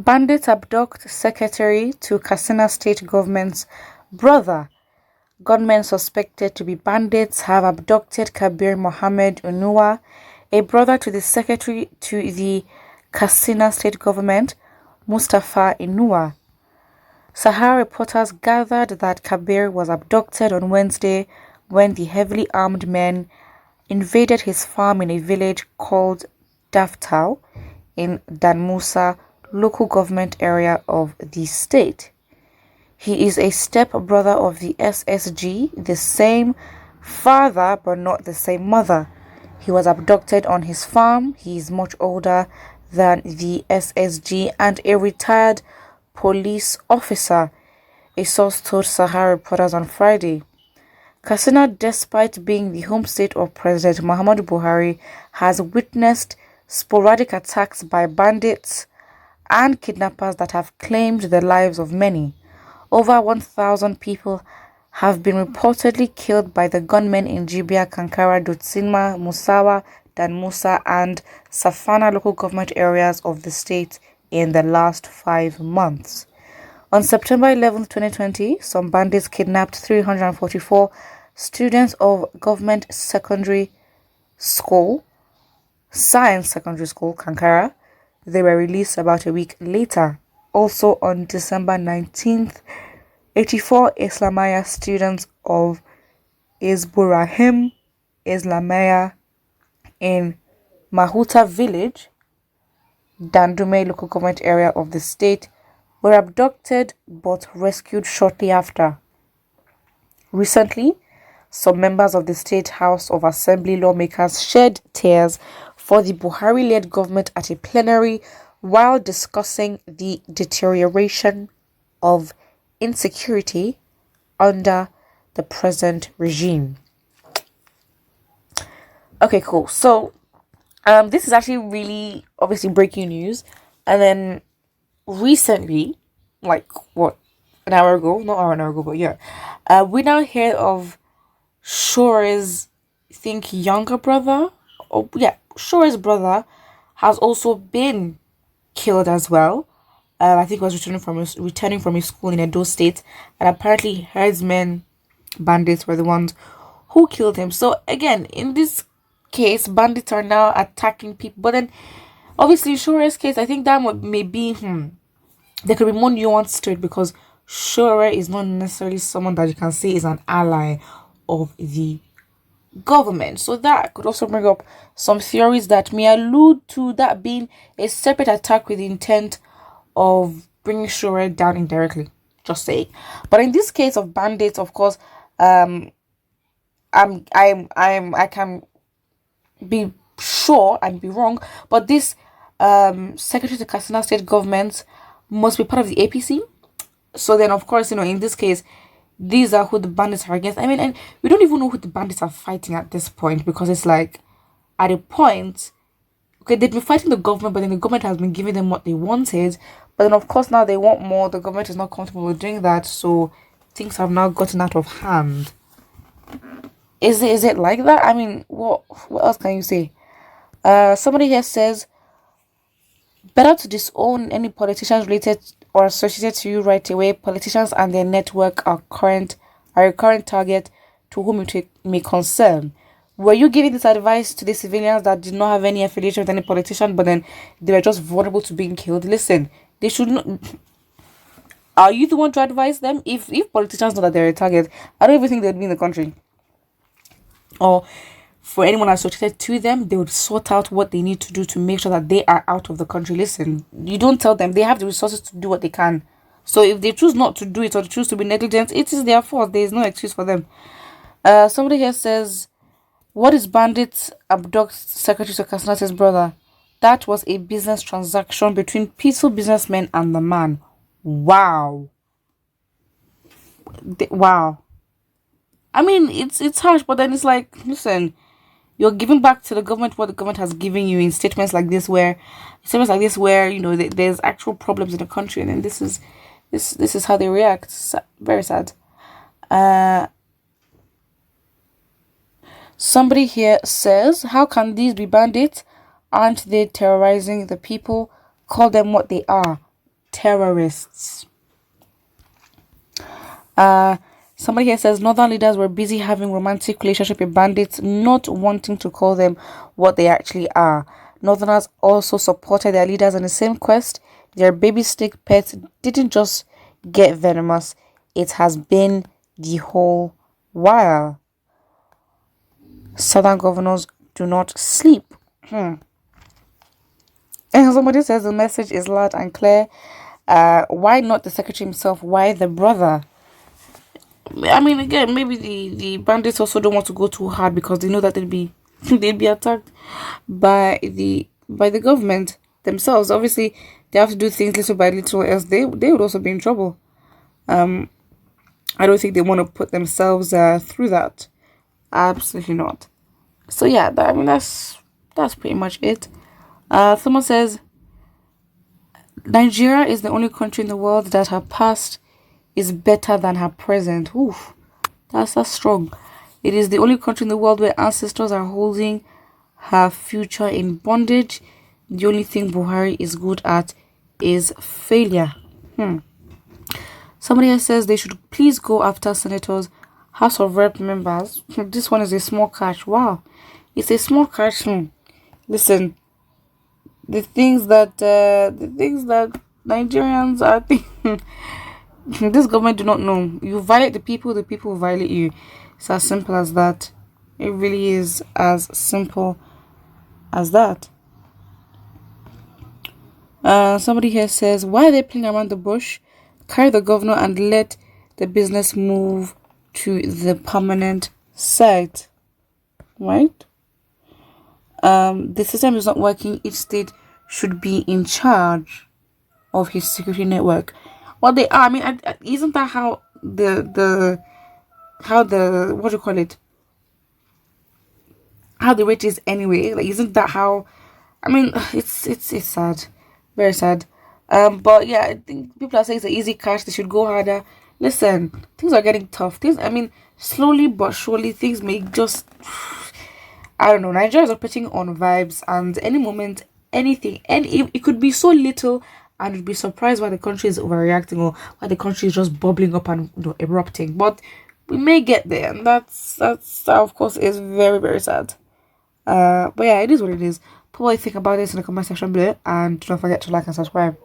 Bandits abduct secretary to KATSINA state government's brother. Gunmen suspected to be bandits have abducted Kabir Mohammed Unua, a brother to the secretary to the KATSINA state government, Mustafa Inua. Sahara reporters gathered that Kabir was abducted on Wednesday when the heavily armed men invaded his farm in a village called Daftau in Danmusa local government area of the state. He is a step-brother of the ßAD, the same father but not the same mother. He was abducted on his farm. He is much older than the ßAD and a retired police officer, a source told Sahara reporters on Friday. KATSINA, despite being the home state of President Muhammadu Buhari, has witnessed sporadic attacks by bandits and kidnappers that have claimed the lives of many. Over 1,000 people have been reportedly killed by the gunmen in Jibia, Kankara, Dutsinma, Musawa, Danmusa and Safana local government areas of the state in the last 5 months. On September 11, 2020, some bandits kidnapped 344 students of government secondary school, Science Secondary School, Kankara. They were released about a week later. Also on December 19th, 84 Islamaya students of Isburahim Islamaya in Mahuta village, Dandume local government area of the state, were abducted but rescued shortly after. Recently, some members of the State House of Assembly lawmakers shed tears for the Buhari-led government at a plenary while discussing the deterioration of insecurity under the present regime. Okay, cool. So, this is actually really obviously breaking news. And then recently, like what, an hour ago? Not an hour ago, but yeah. We now hear of Shore's, I think, younger brother. Oh, yeah, Shore's brother has also been killed as well. I think he was returning from his school in Edo State, and apparently herdsmen, bandits were the ones who killed him. So again, in this case, bandits are now attacking people. But then, obviously, Shore's case, I think that may be there could be more nuance to it because Shore is not necessarily someone that you can say is an ally of the government. So that could also bring up some theories that may allude to that being a separate attack with the intent of bringing Shore down indirectly. Just saying. But in this case of bandits, of course, I can be sure and be wrong, but this secretary to KATSINA state government must be part of the APC. So then, of course, in this case, these are who the bandits are against. I mean, and we don't even know who the bandits are fighting at this point because it's like, at a point, okay, they've been fighting the government, but then the government has been giving them what they wanted. But then, of course, now they want more. The government is not comfortable with doing that, so things have now gotten out of hand. Is it like that? I mean, what else can you say? Somebody here says, better to disown any politicians related or associated to you right away. Politicians and their network are a current target to whom it may concern. Were you giving this advice to the civilians that did not have any affiliation with any politician, but then they were just vulnerable to being killed? Listen, they should not. Are you the one to advise them? If politicians know that they're a target, I don't even think they'd be in the country. Or for anyone associated to them, they would sort out what they need to do to make sure that they are out of the country. Listen, you don't tell them. They have the resources to do what they can. So if they choose not to do it or choose to be negligent, it is their fault. There is no excuse for them. Somebody here says, what is bandits abduct secretary to KATSINA's brother? That was a business transaction between peaceful businessmen and the man. Wow. Wow. I mean, it's harsh, but then it's like, listen, you're giving back to the government what the government has given you in statements like this, where there's actual problems in the country, and then this is how they react. Very sad. Somebody here says, how can these be bandits? Aren't they terrorizing the people? Call them what they are, terrorists. Somebody here says northern leaders were busy having romantic relationship with bandits, not wanting to call them what they actually are. Northerners also supported their leaders in the same quest. Their baby snake pets didn't just get venomous, it has been the whole while. Southern governors do not sleep. And somebody says the message is loud and clear. Why not the secretary himself? Why the brother? I mean, again, maybe the bandits also don't want to go too hard because they know that they'd be attacked by the government themselves. Obviously, they have to do things little by little, else they would also be in trouble. I don't think they want to put themselves through that. Absolutely not. So yeah, that's pretty much it. Someone says Nigeria is the only country in the world that her past is better than her present. Oof, that's strong. It is the only country in the world where ancestors are holding her future in bondage. The only thing Buhari is good at is failure. Somebody else says they should please go after senators, House of Rep members. This one is a small catch. Wow, it's a small catch. Listen, the things that Nigerians are thinking. This government do not know. You violate the people violate you. It's as simple as that. It really is as simple as that. Somebody here says, why are they playing around the bush? Carry the governor and let the business move to the permanent site. Right? The system is not working. Each state should be in charge of his security network. Well, they are. I mean, isn't that how the what do you call it? How the rate is anyway? Like, isn't that how? I mean, it's sad, very sad. But yeah, I think people are saying it's an easy cash. They should go harder. Listen, things are getting tough. I mean, slowly but surely, things may just. I don't know. Nigeria is operating on vibes, and any moment, anything, and it could be so little. And you'd be surprised why the country is overreacting or why the country is just bubbling up and erupting. But we may get there, and that's of course is very, very sad. But yeah, it is what it is. Put what you think about this in the comment section below, and don't forget to like and subscribe.